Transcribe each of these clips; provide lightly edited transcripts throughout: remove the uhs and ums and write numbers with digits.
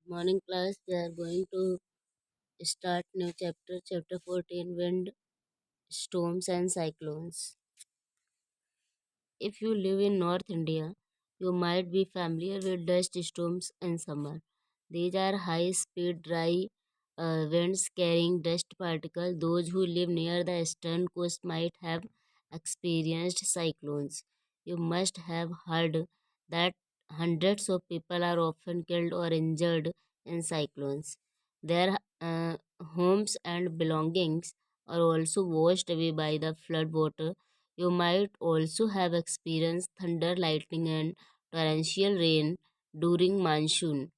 Morning class, we are going to start new chapter 14, wind, storms and cyclones. If you live in North India, you might be familiar with dust storms in summer. These are high-speed, dry winds carrying dust particles. Those who live near the eastern coast might have experienced cyclones. You must have heard that hundreds of people are often killed or injured in cyclones. Their homes and belongings are also washed away by the flood water. You might also have experienced thunder, lightning, and torrential rain during monsoon.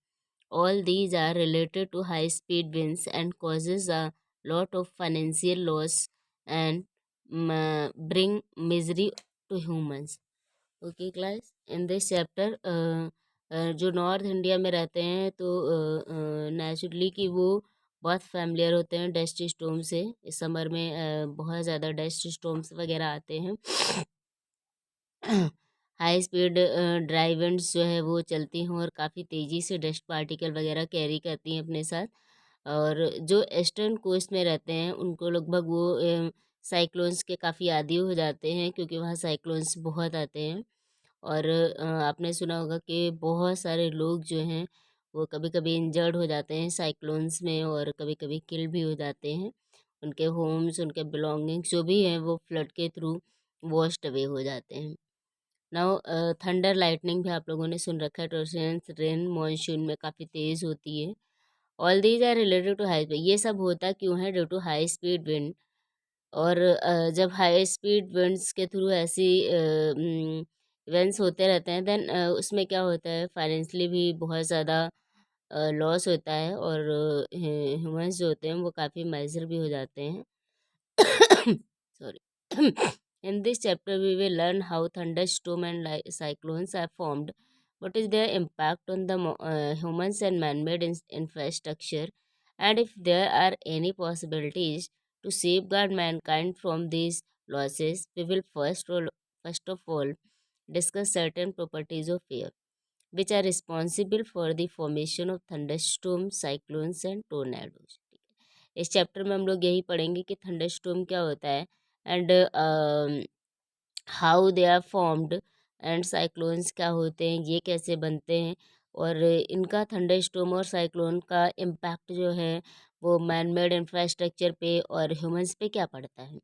All these are related to high speed winds and causes a lot of financial loss and bring misery to humans. Okay class in this chapter जो north India में रहते हैं तो naturally कि वो बहुत familiar होते हैं डस्ट स्टॉर्म से। इस समर में बहुत ज़्यादा डस्ट स्टॉर्म्स वगैरह आते हैं। हाई स्पीड ड्राई विंड्स जो है वो चलती हैं और काफ़ी तेज़ी से डस्ट पार्टिकल वगैरह कैरी करती हैं अपने साथ। और जो ईस्टर्न कोस्ट में रहते हैं उनको लगभग वो साइक्लोन्स के काफ़ी आदी हो जाते हैं क्योंकि वहाँ साइक्लोन्स बहुत आते हैं। और आपने सुना होगा कि बहुत सारे लोग जो हैं वो कभी कभी इंजर्ड हो जाते हैं साइक्लोन्स में और कभी कभी किल भी हो जाते हैं। उनके होम्स उनके बिलोंगिंग्स जो भी हैं वो फ्लड के थ्रू वॉश्ड अवे हो जाते हैं। नाउ थंडर लाइटनिंग भी आप लोगों ने सुन रखा है। टोर्सेंस रेन मॉनसून में काफ़ी तेज़ होती है। All these are related to high speed. ये सब होता क्यों है? Due to high speed wind. और जब हाई स्पीड विंड्स के थ्रू ऐसी इवेंट्स होते रहते हैं देन उसमें क्या होता है फाइनेंशियली भी बहुत ज़्यादा लॉस होता है और ह्यूमंस जो होते हैं वो काफ़ी माइजर भी हो जाते हैं। Sorry. In this chapter, we will learn how thunderstorm and cyclones are formed, what is their impact on the humans and man-made infrastructure, and if there are any possibilities to safeguard mankind from these losses. We will first of all discuss certain properties of air, which are responsible for the formation of thunderstorms, cyclones, and tornadoes. इस chapter में हम लोग यही पढ़ेंगे कि thunderstorm क्या होता है and how they are formed and cyclones क्या होते हैं, ये कैसे बनते हैं और इनका थंडरस्टॉर्म और साइक्लोन का इम्पैक्ट जो है वो मैन मेड इंफ्रास्ट्रक्चर पे और ह्यूमंस पे क्या पड़ता है।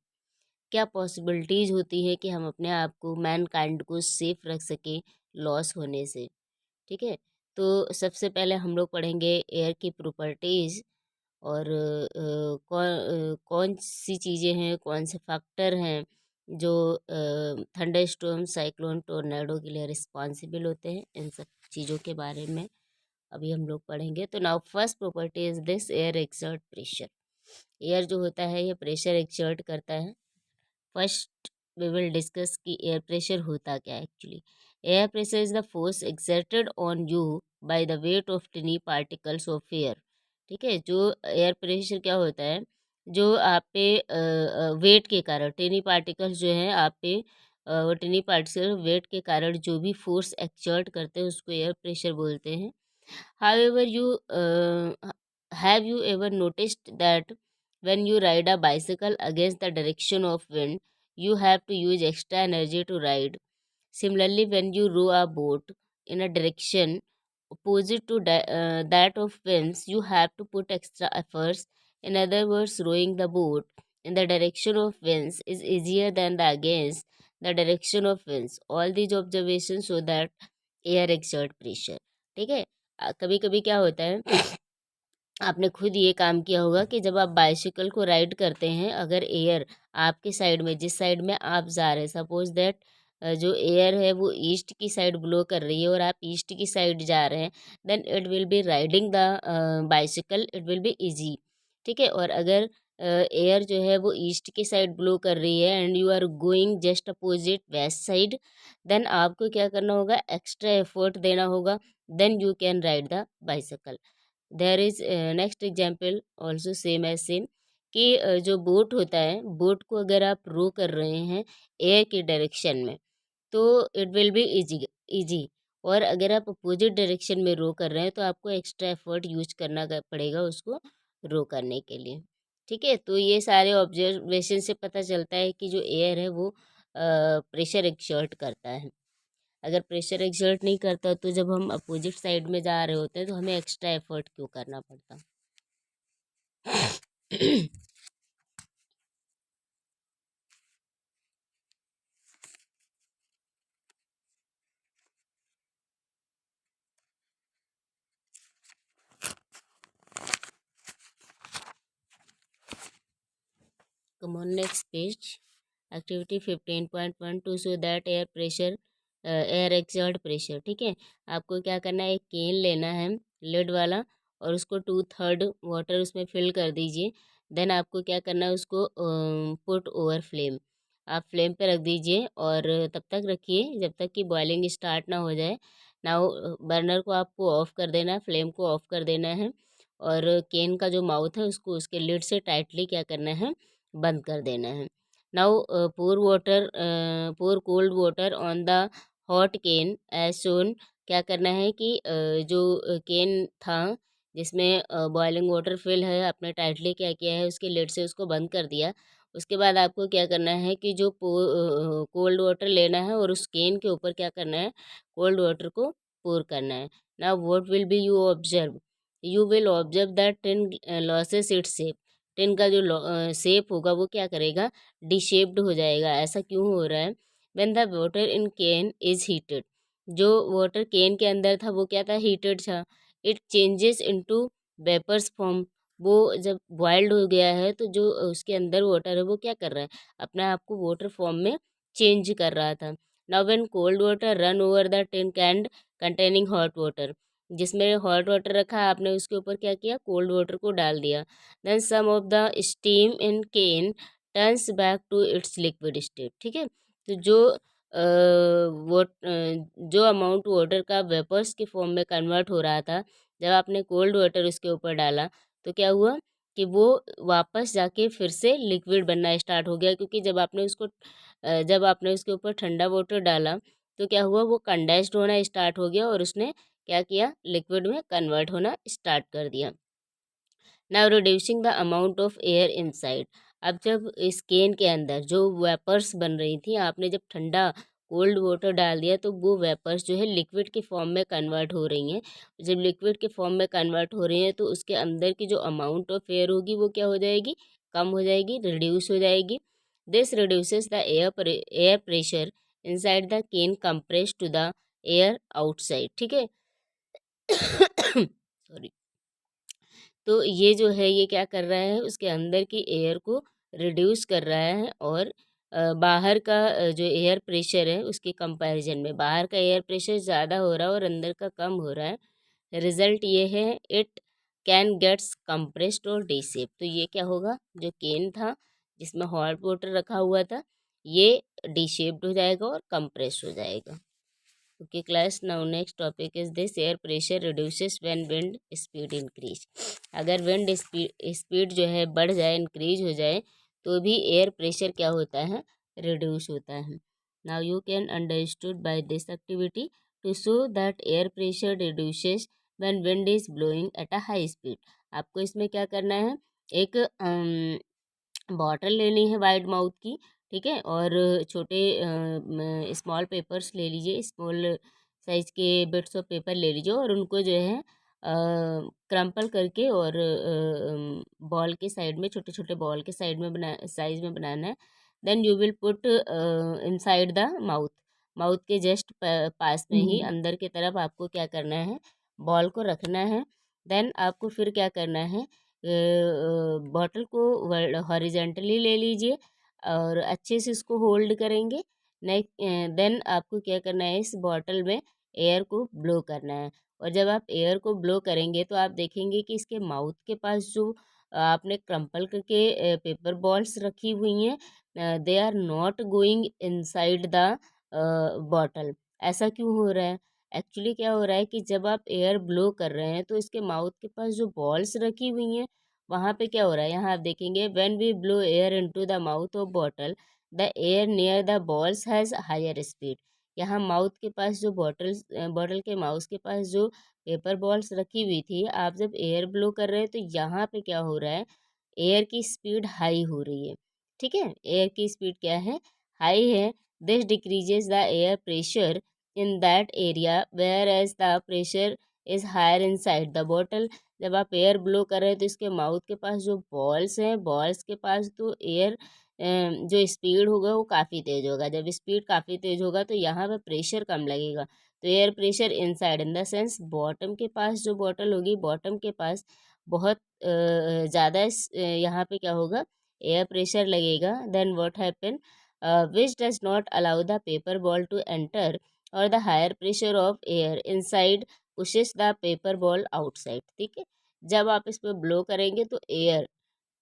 क्या पॉसिबिलिटीज़ होती है कि हम अपने आप को मैन काइंड को सेफ रख सकें लॉस होने से। ठीक है, तो सबसे पहले हम लोग पढ़ेंगे एयर की प्रॉपर्टीज़ और कौन सी चीज़ें हैं, कौन से फैक्टर हैं जो थंडरस्टॉर्म, साइक्लोन, टोर्नेडो के लिए रिस्पॉन्सिबल होते हैं। इन सब चीज़ों के बारे में अभी हम लोग पढ़ेंगे। तो now first property is this air exert pressure. Air जो होता है ये प्रेशर एक्सर्ट करता है। फर्स्ट वी विल डिस्कस कि एयर प्रेशर होता क्या है actually. Air pressure is the force exerted on you by the weight of टिनी particles of air. ठीक है, जो एयर प्रेशर क्या होता है, जो आप पे वेट के कारण टिनी पार्टिकल्स जो हैं आप पे वो टिनी पार्टिकल वेट के कारण जो भी फोर्स एक्सर्ट करते हैं उसको एयर प्रेशर बोलते हैं। However, have you ever noticed that when you ride a bicycle against the direction of wind, you have to use extra energy to ride. Similarly, when you row a boat in a direction opposite to that of winds, you have to put extra efforts. In other words, rowing the boat in the direction of winds is easier than the against the direction of winds. All these observations show that air exert pressure. ठीक है, कभी कभी क्या होता है आपने खुद ये काम किया होगा कि जब आप बाइसिकल को राइड करते हैं, अगर एयर आपके साइड में जिस साइड में आप जा रहे हैं, सपोज दैट जो एयर है वो ईस्ट की साइड ब्लो कर रही है और आप ईस्ट की साइड जा रहे हैं, then it will be riding the bicycle, it will be easy. ठीक है, और अगर एयर जो है वो ईस्ट की साइड ब्लो कर रही है and you are going just opposite west side, then आपको क्या करना होगा, एक्स्ट्रा एफर्ट देना होगा, then you can ride the bicycle. There is next example also same as same कि जो बोट होता है, बोट को अगर आप रो कर रहे हैं एयर की डायरेक्शन में तो it will be easy easy. और अगर आप अपोजिट डायरेक्शन में रो कर रहे हैं तो आपको एक्स्ट्रा एफर्ट यूज करना पड़ेगा उसको रो करने के लिए। ठीक है, तो ये सारे ऑब्जर्वेशन से पता चलता है कि जो एयर है वो प्रेशर एक्सर्ट करता है। अगर प्रेशर एक्सर्ट नहीं करता तो जब हम अपोजिट साइड में जा रहे होते हैं तो हमें एक्स्ट्रा एफर्ट क्यों करना पड़ता। Come on, next page. Activity 15.1 to show that air pressure, air exert pressure. ठीक है, आपको क्या करना है, एक केन लेना है लिड वाला और उसको 2/3 वाटर उसमें फिल कर दीजिए। देन आपको क्या करना है, उसको पुट ओवर फ्लेम, आप फ्लेम पे रख दीजिए और तब तक रखिए जब तक कि बॉइलिंग स्टार्ट ना हो जाए। नाउ बर्नर को आपको ऑफ कर देना है, फ्लेम को ऑफ कर देना है और केन का जो माउथ है उसको उसके लिड से टाइटली क्या करना है, बंद कर देना है। Now pour cold water on the hot cane as shown। क्या करना है कि जो केन था जिसमें बॉइलिंग वाटर फिल है, आपने टाइटली क्या किया है, उसके लिड से उसको बंद कर दिया। उसके बाद आपको क्या करना है कि जो कोल्ड वाटर लेना है और उस केन के ऊपर क्या करना है, कोल्ड वाटर को पोर करना है। Now what will be you will observe that tin losses its shape. Tin का जो शेप होगा वो क्या करेगा, डिशेप्ड हो जाएगा। ऐसा क्यों हो रहा है, when the water in can is heated. जो वाटर कैन के अंदर था वो क्या था, हीटेड था। It changes into vapours form. वो जब बॉइल्ड हो गया है तो जो उसके अंदर वाटर है वो क्या कर रहा है, अपने आप को वाटर फॉर्म में चेंज कर रहा था। Now when cold water run over the tin can containing hot water, जिसमें हॉट वाटर रखा आपने उसके ऊपर क्या किया, कोल्ड वाटर को डाल दिया। Then some of the steam in can turns back to its liquid state. ठीक है, तो जो अमाउंट वाटर का वेपर्स के फॉर्म में कन्वर्ट हो रहा था, जब आपने कोल्ड वाटर उसके ऊपर डाला तो क्या हुआ कि वो वापस जाके फिर से लिक्विड बनना स्टार्ट हो गया। क्योंकि जब आपने उसके ऊपर ठंडा वाटर डाला तो क्या हुआ, वो कंडेंस्ड होना स्टार्ट हो गया और उसने क्या किया, लिक्विड में कन्वर्ट होना स्टार्ट कर दिया। Now reducing the amount of air inside. अब जब इस केन के अंदर जो वेपर्स बन रही थी, आपने जब ठंडा कोल्ड वाटर डाल दिया तो वो वेपर्स जो है लिक्विड के फॉर्म में कन्वर्ट हो रही हैं। जब लिक्विड के फॉर्म में कन्वर्ट हो रही हैं तो उसके अंदर की जो अमाउंट ऑफ एयर होगी वो क्या हो जाएगी, कम हो जाएगी, रिड्यूस हो जाएगी। This reduces the air pressure inside the can compress to the air outside. ठीक है। सॉरी। तो ये जो है ये क्या कर रहा है, उसके अंदर की एयर को रिड्यूस कर रहा है और बाहर का जो एयर प्रेशर है उसके कंपैरिजन में बाहर का एयर प्रेशर ज़्यादा हो रहा है और अंदर का कम हो रहा है। रिजल्ट ये है, इट कैन गेट्स कंप्रेस्ड और डीसेप। तो ये क्या होगा, जो केन था जिसमें हॉट वाटर रखा हुआ था ये डीशेप्ड हो जाएगा और कंप्रेस हो जाएगा। Okay class, now next topic is this, air pressure reduces when wind speed increase. अगर विंड स्पीड जो है बढ़ जाए, इंक्रीज हो जाए, तो भी एयर प्रेशर क्या होता है, रिड्यूस होता है। Now you can understood by this activity to show that air pressure reduces when wind is blowing at a high speed. आपको इसमें क्या करना है, एक बॉटल लेनी है वाइड माउथ की, ठीक है, और छोटे स्मॉल पेपर्स ले लीजिए, स्मॉल साइज के बिट्स ऑफ पेपर ले लीजिए और उनको जो है क्रम्पल करके और बॉल के साइड में, छोटे छोटे बॉल के साइज में बनाना है। Then you will put inside the mouth, mouth के जस्ट पास में ही अंदर की तरफ आपको क्या करना है, बॉल को रखना है। देन आपको फिर क्या करना है, बॉटल को हॉरिजेंटली ले लीजिए और अच्छे से इसको होल्ड करेंगे। नेक्स्ट देन आपको क्या करना है, इस बॉटल में एयर को ब्लो करना है और जब आप एयर को ब्लो करेंगे तो आप देखेंगे कि इसके माउथ के पास जो आपने क्रम्पल करके पेपर बॉल्स रखी हुई हैं, they are not going inside the bottle. ऐसा क्यों हो रहा है, एक्चुअली क्या हो रहा है कि जब आप एयर ब्लो कर रहे हैं तो इसके माउथ के पास जो बॉल्स रखी हुई हैं वहाँ पे क्या हो रहा है, यहाँ आप देखेंगे when we blow air into the mouth of bottle the air near the balls has higher speed. यहाँ माउथ के पास जो बॉटल के माउथ के पास जो पेपर बॉल्स रखी हुई थी, आप जब एयर ब्लो कर रहे हैं तो यहाँ पे क्या हो रहा है, एयर की स्पीड हाई हो रही है। ठीक है, एयर की स्पीड क्या है, हाई है। This decreases the air pressure in that area whereas the pressure is higher inside the bottle. जब आप एयर ब्लो कर रहे हैं तो इसके माउथ के पास जो बॉल्स हैं, बॉल्स के पास तो एयर जो स्पीड होगा वो काफ़ी तेज़ होगा। जब स्पीड काफ़ी तेज़ होगा तो यहाँ पे प्रेशर कम लगेगा, तो air pressure inside in the sense bottom के पास जो बॉटल होगी, बॉटम के पास बहुत ज़्यादा यहाँ पे क्या होगा, एयर प्रेशर लगेगा। Then what happen, which does not allow the paper ball to enter और the higher pressure of air inside pushes the paper ball outside. ठीक है, जब आप इस पर ब्लो करेंगे तो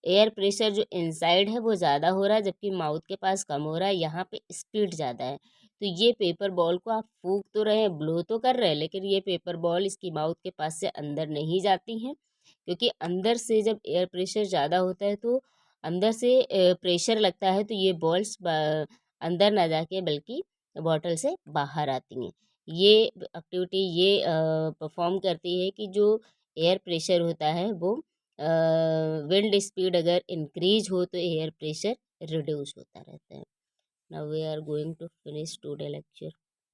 एयर प्रेशर जो इनसाइड है वो ज़्यादा हो रहा है, जबकि माउथ के पास कम हो रहा है। यहाँ पे स्पीड ज़्यादा है, तो ये पेपर बॉल को आप फूंक तो रहे हैं, ब्लो तो कर रहे हैं, लेकिन ये पेपर बॉल इसकी माउथ के पास से अंदर नहीं जाती हैं, क्योंकि अंदर से जब एयर प्रेशर ज़्यादा होता है तो अंदर से प्रेशर लगता है, तो ये बॉल्स अंदर ना जाके बल्कि बॉटल से बाहर आती हैं। ये एक्टिविटी ये परफॉर्म करती है कि जो एयर प्रेशर होता है वो विंड स्पीड अगर इंक्रीज हो तो एयर प्रेशर रिड्यूस होता रहता है। Now we are going to finish today lecture.